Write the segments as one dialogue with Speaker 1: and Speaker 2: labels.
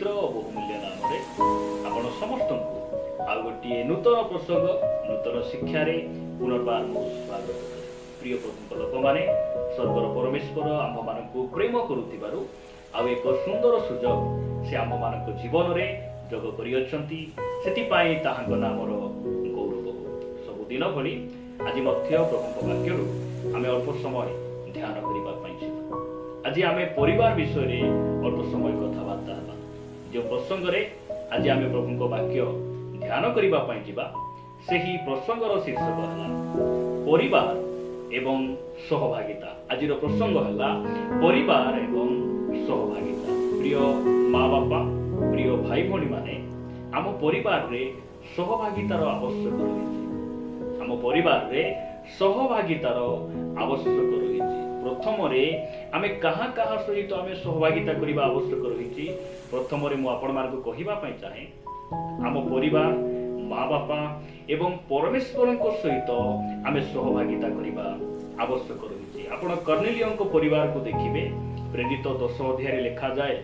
Speaker 1: पवित्र और बहुमूल्य नाम आपण समस्त आ गोटे नूतन प्रसंग नूतन शिक्षा पुनर्बार मो स्वागत करे। प्रिय प्रभु लोक मैंने स्वर्गर परमेश्वर आम मान प्रेम करुथिबारु आ एक सुंदर सुजोग से आम मान जीवन में जोग करिपाई ताहांको नामर गौरव सबुदिन भली आज प्रभु वाक्य आम अल्प समय ध्यान करने आज आम परिवार विषय अल्प समय कथबार्ता जो प्रसंग आज आम प्रभु वाक्य ध्यान करने से ही प्रसंगर शीर्षक है परिवार एवं सहभागिता। आज प्रसंग है परिवार एवं सहभागिता। प्रिय माँ बापा प्रिय भाई भौणी माने आम परिवार रे सहभागितार आवश्यक रही आम परिवार रे सहभागितार आवश्यक रही प्रथम आमे कहाँ कहाँ सहित आमे सहभागिता करबा आवश्यक रही। प्रथम मु आपण मानक कहिबा पई चाहे आम परिवार माँ बापा एवं परमेश्वर सहित आमे सहभागिता करबा आवश्यक रही। आपण कर्नेलियों परिवार को देखिबे प्रेरित 10 अध्याय लिखा जाए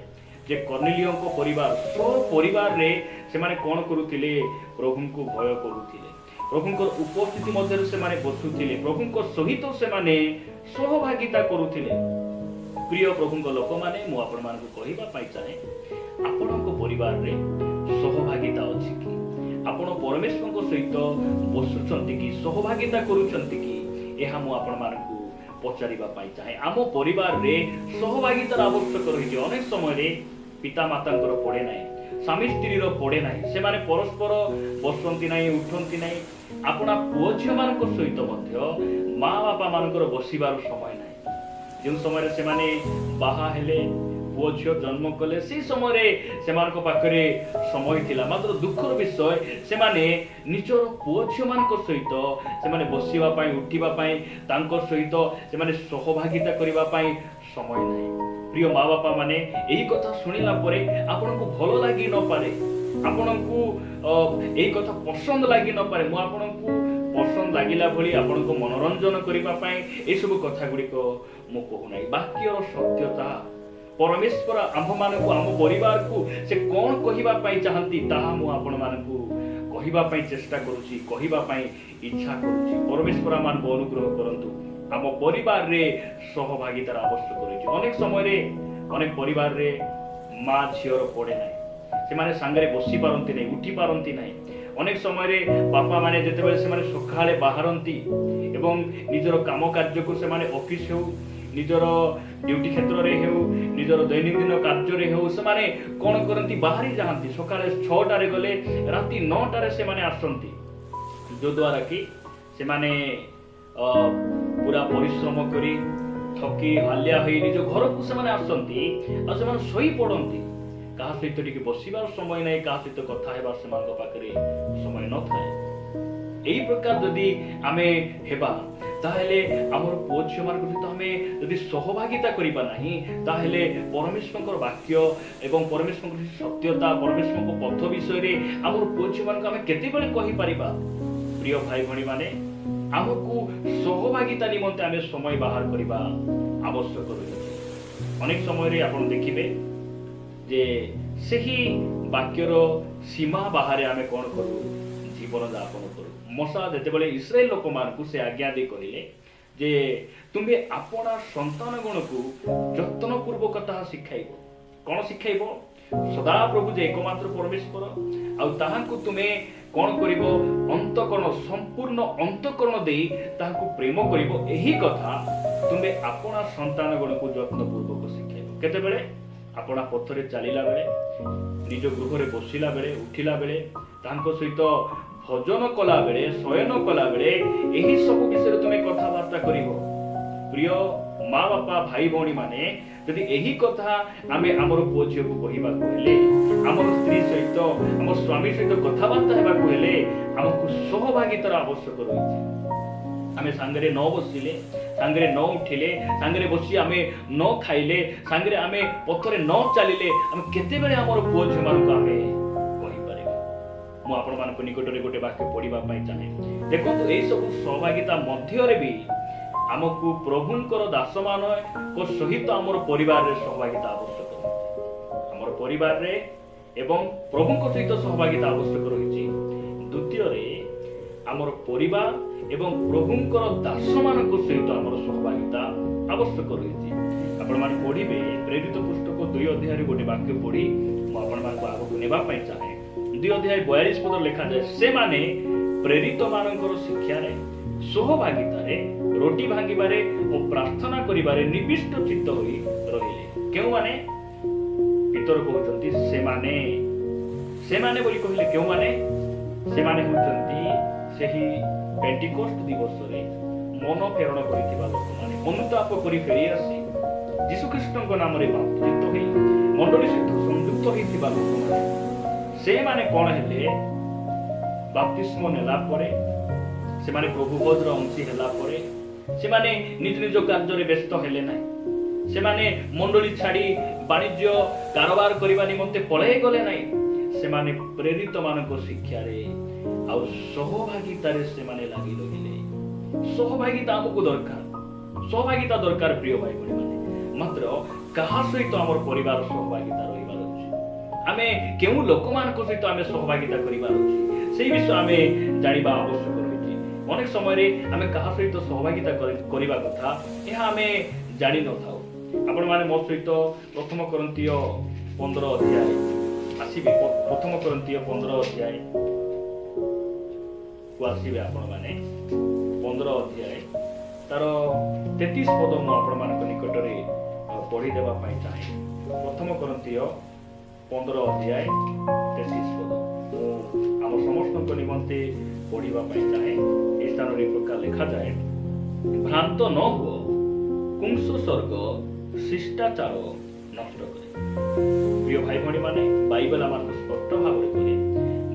Speaker 1: जे कर्नेलियों परिवार सब परिवार रे से माने कोन करूथिले प्रभु को भय करूथिले प्रभु उपस्थिति मध्य से माने बसुथिले प्रभु सहित से माने सहभागिता करूथिले। प्रिय प्रभु लोक माने मु आपण मानक कहिबा पाई चाहे आपणक परिवार रे सहभागिता अछि कि आपण परमेश्वर सहित बसुचंती कि सहभागिता करूचंती कि एहा मु आपण मानक पचारिबा पाई चाहे आम परिवार रे सहभागितार आवश्यक रही। अनेक समय रे पिता मातांकर पड़े ना स्वामी स्त्री पड़े ना से माने परस्पर बसंती ना उठंती ना अपना पुओ झील मान सहित माँ बापा मानकर बसबार समय ना जो समय से माने बाहा हेले पुओ झील जन्म कले से समय से पाखरे समय थिला मात्र दुखर विषय से माने निजर पुओ झील मान सहित से माने बसवा पाई उठिबा पाई तांको सहित से माने सहभागिता करिबा पाई समय नाही। प्रिय माँ बापा माने यही कथा शुणिला परे आपनको भल लगी न पारे आपनको यही कथा पसंद लगी न पारे मु आपनको पसंद लागिला भली आपनको मनोरंजन करिबा पाई ए सब कथा गुडी को मु कहू नाही। वाक्यर सत्यता परमेश्वर आम मानकु आम परिवार को से कोन कहिबा पाई चाहंती ताहा मु आपण मानकु कहिबा पाई चेष्टा करूची कहिबा पाई इच्छा करूची। परमेश्वर मान को अनुग्रह करंतु आम परिवार रे सहभागितार आवश्यक रही। अनेक समय रे अनेक परिवार रे माँ झीर पड़े ना से माने सांगरे बसी पारंती नहीं उठी पारंती नहीं। अनेक समय रे बापा माने जेते बेले से माने सखाळे बाहरंती एवं निजर काम कार्य को से माने ऑफिस हो निजर ड्यूटी क्षेत्र रे हो निजर दैनंदिन कार्य रे हो से माने कोन करंती बाहरी जाहंती सखाळे 6 टारे गले राती 9 टारे से माने आसंती जो द्वारा कि से माने पूरा परिश्रम करी थकी हालिया होई निज घर को से माने आसंती आ से माने सोई पड़ंती कहा सहित टिके बसिबार समय नहीं कहा सहित कथा हेबार से मानक पाखरे समय न थाए। एही प्रकार जदि आमे हेबा ताहेले हमर पुओ झियो मान सहित आमे जदि सहभागिता करिबा नाही ताहेले परमेश्वरकर वाक्य एवं परमेश्वरकर सत्यता परमेश्वरकर पथ विषय रे हमर पुओ झियो मान आमे केते बेले कहि परिबा। प्रिय भाई भणी माने आमको सहभागिता निमंते आमे समय बाहर करबा आवश्यक रही। अनेक समय रे आपण देखिबे जे सही वाक्यर सीमा बाहर आमे कोन करू जीवन यापन करू। मूसा जेते बेले इस्राएल लोक मान को से आज्ञा दे कहिले जे तुमे आपना संतान गण को जतन पूर्वकता शिखाइबो कोन शिखाइबो सदा प्रभु जे एकमात्र परमेश्वर आ ताहांको तुमे कोन करिबो अंतकरण संपूर्ण अंतकरण देई ताहांको प्रेम करिबो। एही कथा तुमे आपना संतान गण को जत्न पूर्वक शिखाइबो। केते बेले आपना पथरे चलीला बेले निज गृह रे बसिला बेले उठिला बेले ताहांको सहित भजन कला बेले शयन कला बेले एही सब विषय तुमे कथा वार्ता करिबो। प्रिय माँ बापा भाई भौणी माने यदि यही कथा आमे हमर पुओ झियो को कहिबा कहले हमर स्त्री सहित हमर स्वामी सहित कथाबार्ता हेबा कहले हमकु सहभागितार आवश्यक रही। आमे सांगरे न बसिले सांगरे न उठिले सांगरे बसी आमे न खाइले सांगरे आमे पथरे न चलिले आमे केते बेले हमर पुओ झियो मानकु आमे कहि पारे। मु आपण मानकु निकट रे गोटे वाक्य पढिबा पई चाहे देखंतु एई सब सहभागिता मध्य रे भी आमको प्रभुंकर दासमान को सहित आमर परिवार रे सहभागिता आवश्यक। आमर परिवार रे ଏବଂ ପ୍ରଭୁଙ୍କ ସହିତ ସହଭାଗିତା ଆବଶ୍ୟକ ରହିଛି। ଦ୍ୱିତୀୟରେ ଆମର ପରିବାର ଏବଂ ପ୍ରଭୁଙ୍କର ଦାସମାନଙ୍କ ସହିତ ଆମର ସହଭାଗିତା ଆବଶ୍ୟକ ରହିଛି। ଆପଣମାନେ ପଢ଼ିବେ ପ୍ରେରିତ ପୁସ୍ତକ 2 ଅଧ୍ୟାୟରେ ଗୋଟେ ବାକ୍ୟ ପଢ଼ି ମୁଁ ଆପଣମାନଙ୍କୁ ଆଗକୁ ନେବା ପାଇଁ ଚାହେଁ। 2 ଅଧ୍ୟାୟ 42 ପଦ ଲେଖାଯାଏ, ସେମାନେ ପ୍ରେରିତମାନଙ୍କର ଶିକ୍ଷାରେ, ସହଭାଗିତାରେ, ରୋଟି ଭାଙ୍ଗିବାରେ ଓ ପ୍ରାର୍ଥନା କରିବାରେ ନିବିଷ୍ଟ ଚିତ୍ତ ହୋଇ ରହିଲେ। କେଉଁମାନେ? ପିତର କହୁଛନ୍ତି ସେମାନେ ବୋଲି କହିଲେ କେଉଁମାନେ? ସେମାନେ ହେଉଛନ୍ତି ସେହି ପେଣ୍ଟିକୋଷ୍ଟ ଦିବସରେ ମନ ପ୍ରେରଣ କରିଥିବା ଲୋକମାନେ, ଅନୁତାପ କରି ଫେରି ଆସି ଯୀଶୁଖ୍ରୀଷ୍ଟଙ୍କ ନାମରେ ବାପ୍ତିତ ହୋଇ ମଣ୍ଡଳୀ ସହିତ ସଂଯୁକ୍ତ ହୋଇଥିବା ଲୋକମାନେ। ସେମାନେ କ'ଣ ହେଲେ? ବାପ୍ତିସ୍ମ ନେଲା ପରେ, ସେମାନେ ପ୍ରଭୁ ଭୋଜର ଅଂଶୀ ହେଲା ପରେ ସେମାନେ ନିଜ ନିଜ କାର୍ଯ୍ୟରେ ବ୍ୟସ୍ତ ହେଲେ ନାହିଁ। ସେମାନେ ମଣ୍ଡଳୀ ଛାଡ଼ି ବାଣିଜ୍ୟ କାରବାର କରିବା ନିମନ୍ତେ ପଳାଇ ଗଲେ ନାହିଁ। ସେମାନେ ପ୍ରେରିତମାନଙ୍କ ଶିକ୍ଷାରେ ଆଉ ସହଭାଗିତାରେ ସେମାନେ ଲାଗି ରହିଲେ। ସହଭାଗିତା ଆମକୁ ଦରକାର, ସହଭାଗିତା ଦରକାର ପ୍ରିୟ ଭାଇ ଭଉଣୀମାନେ। ମାତ୍ର କାହା ସହିତ ଆମର ପରିବାର ସହଭାଗିତା ରହିବାର ଅଛି? ଆମେ କେଉଁ ଲୋକମାନଙ୍କ ସହିତ ଆମେ ସହଭାଗିତା କରିବାର ଅଛି, ସେଇ ବିଷୟ ଆମେ ଜାଣିବା ଆବଶ୍ୟକ ରହିଛି। ଅନେକ ସମୟରେ ଆମେ କାହା ସହିତ ସହଭାଗିତା କରିବା କଥା ଏହା ଆମେ ଜାଣିନଥାଉ। ଆପଣମାନେ ମୋ ସହିତ ପ୍ରଥମ କରିନ୍ଥୀୟ 15 ଅଧ୍ୟାୟ ଆସିବେ। ପ୍ରଥମ କରିନ୍ଥୀୟ 15 ଅଧ୍ୟାୟ କୁ ଆସିବେ ଆପଣମାନେ। 15 ଅଧ୍ୟାୟ ତାର 33 ପଦ ମୁଁ ଆପଣମାନଙ୍କ ନିକଟରେ ପଢ଼ିଦେବା ପାଇଁ ଚାହେଁ। ପ୍ରଥମ କରିନ୍ଥୀୟ 15 ଅଧ୍ୟାୟ 33 ପଦ ମୁଁ ଆମ ସମସ୍ତଙ୍କ ନିମନ୍ତେ ପଢ଼ିବା ପାଇଁ ଚାହେଁ। ଏହି ସ୍ଥାନରେ ପ୍ରକାର ଲେଖାଯାଏ, ଭ୍ରାନ୍ତ ନ ହୁଅ, କୁଂସ ସ୍ୱର୍ଗ ଶିଷ୍ଟାଚାର ନଷ୍ଟ କରେ। ପ୍ରିୟ ଭାଇ ଭଉଣୀମାନେ, ବାଇବେଲ ଆମକୁ ସ୍ପଷ୍ଟ ଭାବରେ କହେ,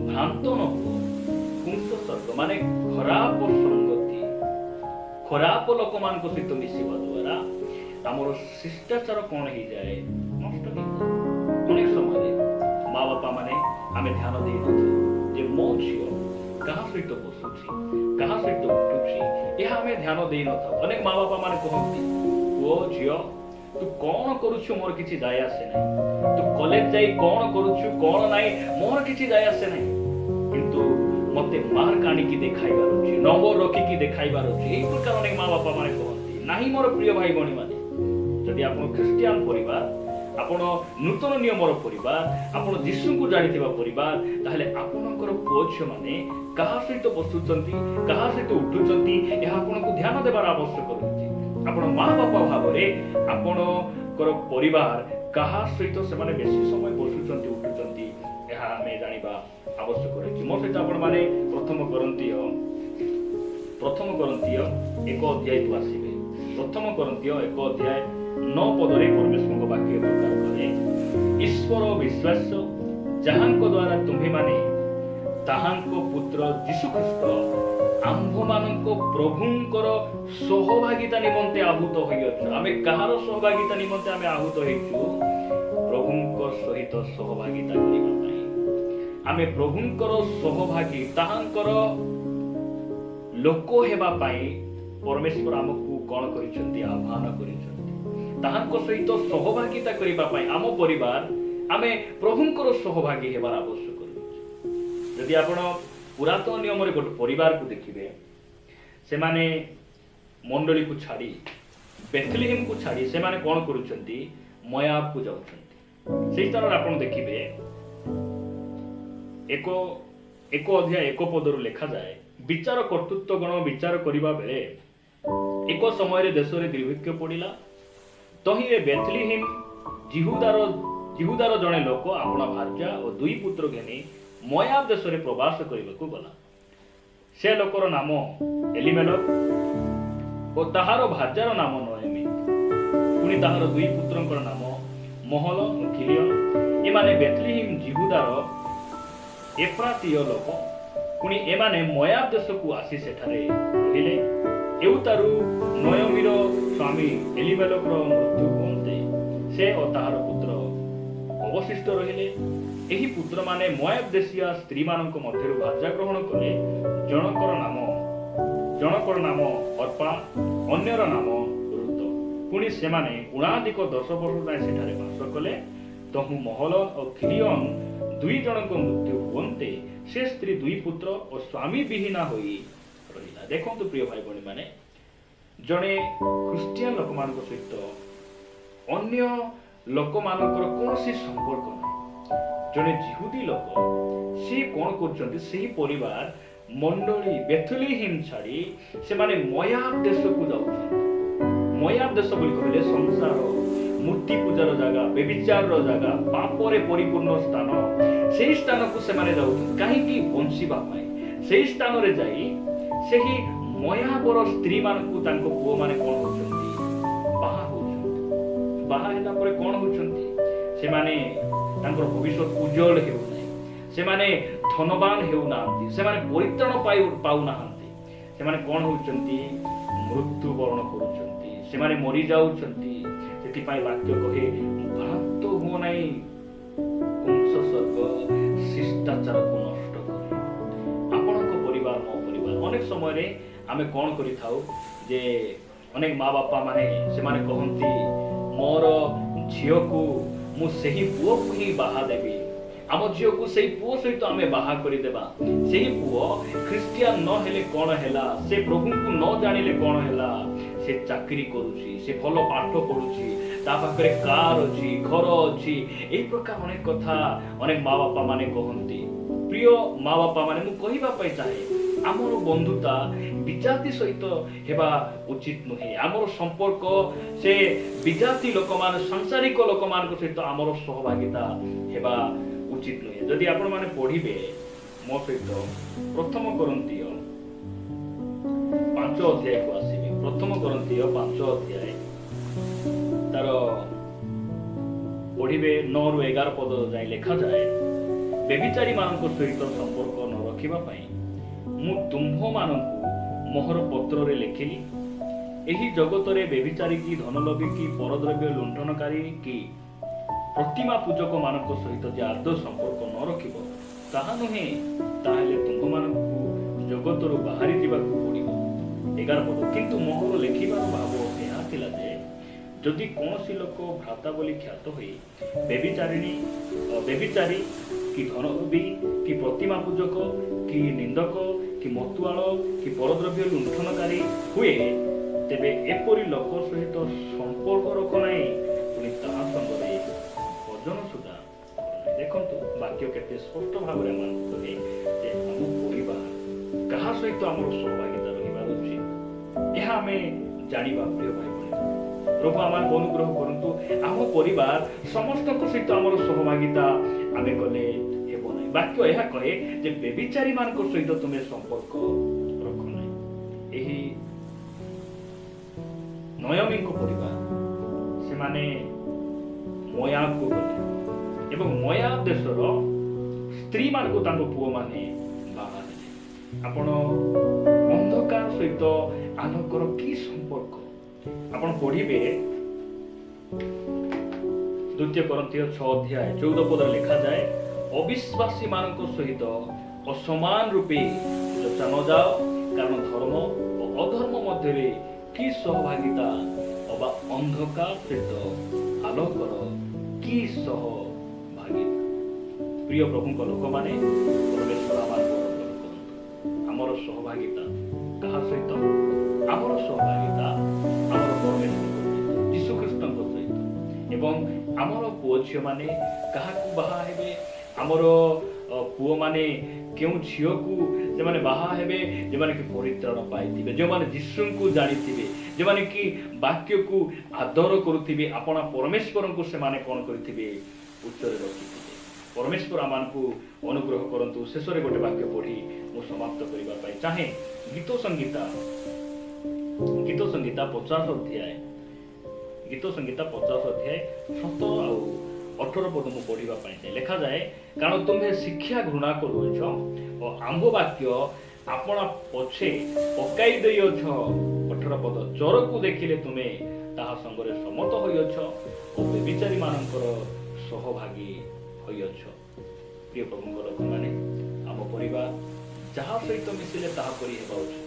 Speaker 1: ଭ୍ରାନ୍ତ ନ ହୁଅ, କୁଂସ ସ୍ୱର୍ଗ ମାନେ ଖରାପ ସଂଗତି, ଖରାପ ଲୋକମାନଙ୍କ ସହିତ ମିଶିବା ଦ୍ୱାରା ଆମର ଶିଷ୍ଟାଚାର କ'ଣ ହେଇଯାଏ? ନଷ୍ଟ ହେଇଯାଏ। ଅନେକ ସମୟରେ ମା ବାପା ମାନେ ଆମେ ଧ୍ୟାନ ଦେଇନଥାଉ ଯେ ମୋ ଝିଅ କାହା ସହିତ ବସୁଛି, କାହା ସହିତ ଉଠୁଛି, ଏହା ଆମେ ଧ୍ୟାନ ଦେଇନଥାଉ। ଅନେକ ମା ବାପା ମାନେ କହନ୍ତି, ପୁଅ ଝିଅ ତୁ କ'ଣ କରୁଛୁ ମୋର କିଛି ଦାୟ ଆସେ ନାହିଁ, ତୁ କଲେଜ ଯାଇ କ'ଣ କରୁଛୁ କ'ଣ ନାହିଁ ମୋର କିଛି ଦାୟ ଆସେ ନାହିଁ, କିନ୍ତୁ ମତେ ମାର୍କ ଆଣିକି ଦେଖାଇବାର ଅଛି, ନମ୍ବର ରଖିକି ଦେଖାଇବାର ଅଛି। ଏଇ ପ୍ରକାର ଅନେକ ମା ବାପା ମାନେ କହନ୍ତି। ନାହିଁ ମୋର ପ୍ରିୟ ଭାଇ ଭଉଣୀ ମାନେ, ଯଦି ଆପଣ ଖ୍ରୀଷ୍ଟିଆନ ପରିବାର, ଆପଣ ନୂତନ ନିୟମର ପରିବାର, ଆପଣ ଯୀଶୁଙ୍କୁ ଜାଣିଥିବା ପରିବାର, ତାହେଲେ ଆପଣଙ୍କର ପୁଅ ଝିଅ ମାନେ କାହା ସହିତ ବସୁଛନ୍ତି, କାହା ସହିତ ଉଠୁଛନ୍ତି, ଏହା ଆପଣଙ୍କୁ ଧ୍ୟାନ ଦେବାର ଆବଶ୍ୟକ ରହିଛି। ଆପଣ ମା ବାପା ଭାବରେ ଆପଣଙ୍କର ପରିବାର କାହା ସହିତ ସେମାନେ ବେଶୀ ସମୟ ବସୁଛନ୍ତି, ଉଠୁଛନ୍ତି, ଏହା ଆମେ ଜାଣିବା ଆବଶ୍ୟକ ରହିଛି। ମୋ ସହିତ ଆପଣମାନେ ପ୍ରଥମ କରିନ୍ଥୀୟ 1 ଅଧ୍ୟାୟକୁ ଆସିବେ। ପ୍ରଥମ କରିନ୍ଥୀୟ 1 ଅଧ୍ୟାୟ 9 ପଦରେ ପରମେଶ୍ୱରଙ୍କ ବାକ୍ୟ ପ୍ରକାର କରେ, ଈଶ୍ୱର ବିଶ୍ୱାସ ଯାହାଙ୍କ ଦ୍ୱାରା ତୁମ୍ଭେମାନେ ତାହାଙ୍କ ପୁତ୍ର ଯୀଶୁଖ୍ରୀଷ୍ଟ ଆମ୍ଭମାନଙ୍କ ପ୍ରଭୁଙ୍କର ସହଭାଗିତା ନିମନ୍ତେ ଆହୁତ ହୋଇଅଛୁ। ଆମେ କାହାର ସହଭାଗିତା ନିମନ୍ତେ ଆମେ ଆହୁତ ହେଇଛୁ? ପ୍ରଭୁଙ୍କ ସହିତ ସହଭାଗିତା କରିବା ପାଇଁ। ଆମେ ପ୍ରଭୁଙ୍କର ସହଭାଗୀ, ତାହାଙ୍କର ଲୋକ ହେବା ପାଇଁ ପରମେଶ୍ୱର ଆମକୁ କ'ଣ କରିଛନ୍ତି? ଆହ୍ୱାନ କରିଛନ୍ତି। ତାହାଙ୍କ ସହିତ ସହଭାଗିତା କରିବା ପାଇଁ ଆମ ପରିବାର, ଆମେ ପ୍ରଭୁଙ୍କର ସହଭାଗୀ ହେବାର ଆବଶ୍ୟକ ରହିଛି। ଯଦି ଆପଣ ପୁରାତନ ନିୟମରେ ଗୋଟେ ପରିବାରକୁ ଦେଖିବେ, ସେମାନେ ମଣ୍ଡଳୀକୁ ଛାଡ଼ି, ବେଥଲେହେମକୁ ଛାଡ଼ି ସେମାନେ କ'ଣ କରୁଛନ୍ତି? ମୋଆବକୁ ଯାଉଛନ୍ତି। ସେହି ସ୍ଥାନରେ ଆପଣ ଦେଖିବେ 1 ଅଧ୍ୟାୟ 1 ପଦରୁ ଲେଖାଯାଏ, ବିଚାର କର୍ତ୍ତୃତ୍ୱଗଣ ବିଚାର କରିବା ବେଳେ ଏକ ସମୟରେ ଦେଶରେ ଦୁର୍ଭିକ୍ଷ ପଡ଼ିଲା। ତହିଁରେ ବେଥଲେହେମ ଜିହୁଦାର ଜଣେ ଲୋକ ଆପଣା ଭାର୍ଯ୍ୟା ଓ 2 ପୁତ୍ର ଘେନି ମୋଆବ ଦେଶରେ ପ୍ରବାସ କରିବାକୁ ଗଲା। ସେ ଲୋକର ନାମ ଏଲିମେଲକ ଓ ତାହାର ଭାର୍ଯ୍ୟାର ନାମ ନୋଏମି। ପୁଣି ତାହାର 2 ପୁତ୍ରଙ୍କର ନାମ ମହଲ ଓ କିଲିୟନ। ଏମାନେ ବେଥଲେହେମ ଜିହୁଦାର ଏଫ୍ରାତୀୟ ଲୋକ। ପୁଣି ଏମାନେ ମୋଆବ ଦେଶକୁ ଆସି ସେଠାରେ ରହିଲେ। ଏଉତାରୁ ନୋଏମିର ସ୍ୱାମୀ ଏଲିମେଲକର ମୃତ୍ୟୁ ହୁଅନ୍ତେ ସେ ଓ ତାହାର ପୁତ୍ର ଅବଶିଷ୍ଟ ରହିଲେ। ଏହି ପୁତ୍ରମାନେ ମୋଆବ ଦେଶୀୟ ସ୍ତ୍ରୀମାନଙ୍କ ମଧ୍ୟରୁ ଭାର୍ଯ୍ୟା ଗ୍ରହଣ କଲେ। ଜଣକର ନାମ ଅର୍ପା, ଅନ୍ୟର ନାମ ରୁତ। ପୁଣି ସେମାନେ ଗୁଣାଧିକ 10 ବର୍ଷ ଯାଏଁ ସେଠାରେ ବାସ କଲେ। ତହୁ ମହଲ ଓ କିଲିୟନ दुई जनक मृत्यु हुए से स्त्री दुई पुत्र और स्वामी विहीना होई रहिला। देखंतु प्रिय भाई भणी माने जड़े ख्रिस्टियन लोक मान सहित अन्य लोक मानकर कौन संपर्क ना जड़े जिहुदी लोक सी कौन कर परिवार मंडली बेथुलेहेम छाड़ी से माने मोयाब देश को जाउछन। मोयाब देश बोली कहले संसार मूर्ति पूजार जगह बेविचार जगह पापरे परिपूर्ण स्थान से स्थान को से माने जाउछन कहीं बंशीबा से स्थान रे जाई सेही मोयाबर स्त्री मान को तांको पुओ माने कोन होचंती बाहा होला परे कोन होचंती से माने तांकर भविष्य उज्जवल हेउ नै से माने धनवान हेउ नांती से माने परित्राण पाउ नांती से माने कोन होचंती मृत्यु वरण करूचंती से माने मरि जाउचंती सेति पाई वाक्य कहे भ्रांत हो नै कुंस सर्ग शिष्टाचार को नष्ट करे आपनक परिवार मो परिवार अनेक समय रे आमे कोन करि थाउ जे अनेक माँ बापा माने से माने कहंती मोर झियो को मु सही पुओ को ही बाहा देबी आम झियो को सही पुओ सहित आमे बाहा करि देबा सही पुओ ख्रिस्टियन न हेले कोन हेला से प्रभु को न जानिले कोन हेला से चाकरी करूची से भलो पाठ पढुची ता पाखरे कार अछि घर अछि एई प्रकार अनेक कथा अनेक माँ बापा माने कहंती प्रिय माँ बापा माने मु कहिबा पई चाहे आमर बंधुता विजाति सहित हेबा उचित नुहे आमर संपर्क से विजाति लोक मान सांसारिक लोक मान सहित आमर सहभागिता हेबा उचित नुहे। जदि आपण माने पढ़िबे मो सहित प्रथम कोरिन्थियो 5 अध्याय को आसीबे प्रथम कोरिन्थियो 5 अध्याय तार पढ़िबे 9 रु 11 पद जाय लिखा जाए बेविचारी मानक सहित संपर्क न रखिबा पई मु तुम्भ मानकु मोहर पत्र रे लिखिली एही जगत रे बेविचारी की धनलोभी की परद्रव्य लुंठनकारी की प्रतिमा पूजक मानक सहित जे आदौ संपर्क न रखिबो ताहा नुहे ताहेले तुम्भ मानकु जगत रु बाहरी दिबाकु पड़िबो 11 पद किंतु मोहर लेखिबार भाव एहा थिला जे जदि कोनसी लोक भ्राता बोली ख्यात होई बेविचारी कि धनलोभी कि प्रतिमा पूजक कि निंदक कि मतुआल कि परद्रव्य लुंठनकारी हुए तेबे एपरी लोक सहित संपर्क रख नाही पुनी ताहा संगरे भजन सुधा देखंतु वाक्य केते स्पष्ट भाव रे मानते जे हम परिवार कहा सहित हमर सहभागिता रहिबा अछि एहा हमें जानिबा प्रिय भाई बहन प्रभु आमान अनुग्रह करंतु हम परिवार समस्त सहित हमर सहभागिता आमे कले हेबो नै वाक्य एहा कहे जे बेविचारी मान को सहित तुमे संपर्क रख नै एही नयमी को परिवार से माने मोयाब को गले एवं मोयाब देशर स्त्री मान को तांको पुओ माने बाहा देले आपण अंधकार सहित आलोकर की संपर्क आपण पढ़िबे 2 कोरिन्थियो 6 अध्याय 14 पद लिखा जाए अविश्वासी मानक सहित असमान रूपे चर्चा न जाओ कारण धर्म और अधर्म मध्य की सहभागिता अबा अंधकार सहित आलोकर की सहभागिता प्रिय प्रभु लोक माने परमेश्वर आमर सहभागिता कहा सहित आमर सहभागिता आमर परमेश्वर यीशु ख्रीष्ट सहित एवं आमर पुओ झियो माने काहाकू बाहा हेबे आमर पुओ माने केउ झियो को जे माने बाहा हेबे जे माने कि परित्राण पाइथिबे जे माने यीशु को जानिथिबे जे माने कि वाक्य को आदर करूथिबे आपना परमेश्वर को से माने कोन करिथिबे उच्चरे रखिथिबे परमेश्वर आमान को अनुग्रह करंतु शेषरे गोटे वाक्य पढ़ी मु समाप्त करिबा पाई चाहे गीत संगीता 50 अध्याय गीत संगीता 50 अध्याय 7 आउ 18 पद मु पढ़िबा पाई लिखा जाए कारण तुम्हें शिक्षा घृणा करूछ और आंब वाक्य आपना पछे पकाई देइछ 18 पद चोर को देखिले तुमे ताहा संगरे समत होइछ और बेविचारी मानकर सहभागी होइछ प्रिय प्रभु लोक माने आम परिवार जहाँ सहित मिसिले ताहा करी हेबा उचित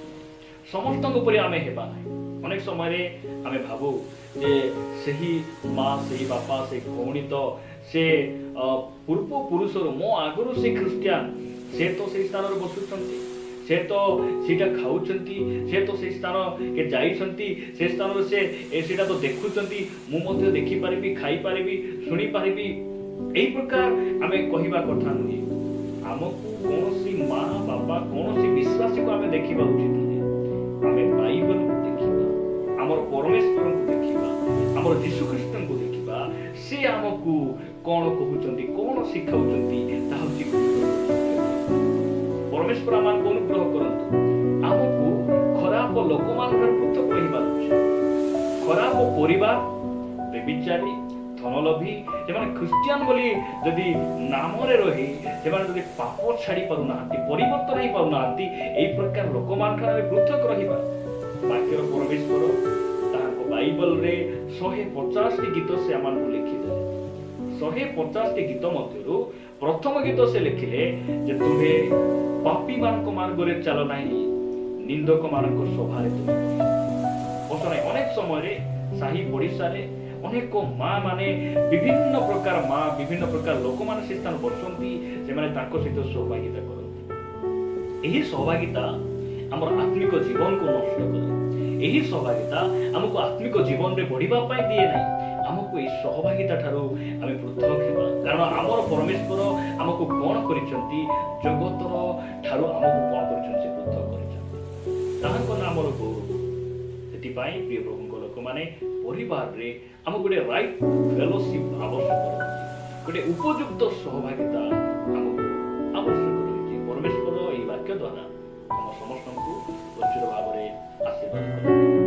Speaker 1: समस्त उपरे आमे हेबा अनेक समय रे आमे भाबू जे सही माँ सही बापा से भौणी तो से पूर्व पुरुष मो आगुरु से ख्रिस्टियान से तो से स्थान बसुଛନ୍ତି से तो सीटा खाउଛନ୍ତି से तो से स्थान के जाइଛନ୍ତି से स्थान से एसीटा तो देखुଛନ୍ତି मु मध्ये देखि परिबी खाई परिबी सुनी परिबी एई प्रकार आमे कहिबा कथा नुहे हमकु कोनोसी माँ बाबा कोनोसी विश्वासी को आमे देखिबा उचित नुहे आमे बाइबल को देखिबा हमर परमेश्वर को देखिबा हमर यीशु ख्रीष्ट को देखिबा से हमकु कोन कहउଛନ୍ତି कोन सिखाउଛନ୍ତି ता होची परमेश्वर आमान को अनुग्रह करंतु हमकु खराब लोक मानकर पृथक रहिबार अछि खराब परिवार बेबिचारी धनलोभी जेमाने ख्रिस्टियान बोली जदि नामरे रही जेमाने जदि पाप छाड़ी पारु नाहंती परिवर्तन ही पारु नाहंती एई प्रकार लोक मानकर पृथक रहिबा बाक्यर परमेश्वर ताहाको बाइबल रे 150 टी गीत से आमान को लिखि दे 150 टी गीत मध्यरु प्रथम गीत से लिखिले जे तुम्हे पापी मानक मार्ग रे चलो नाही निंदक मानक सभारे तुम बसनाई अनेक समय रे साही पड़िसा रे अनेक माँ माने विभिन्न प्रकार माँ विभिन्न प्रकार लोक माने से स्थान बसंती से माने ताको सहित सहभागिता करंती एही सहभागिता हमर आत्मिक जीवन को नष्ट करे एही सहभागिता हमको आत्मिक जीवन रे बढ़िबा पाई दिए नाही हमको एही सहभागिता ठारो आमे पृथक हेबा कारण हमर परमेश्वर हमको कोन करिसंती जगतर ठारो हमको कोन करिसंती से पृथक करिसंती ताहाको नामर गौरव सेति पाई प्रिय प्रभुको लोक माने परिवार रे हमको गोटे राइट फेलोशिप आवश्यक गोटे उपयुक्त सहभागिता हमको आवश्यक रही परमेश्वर एही वाक्य द्वारा हम समस्त को प्रचुर भाव में आशीर्वाद करें।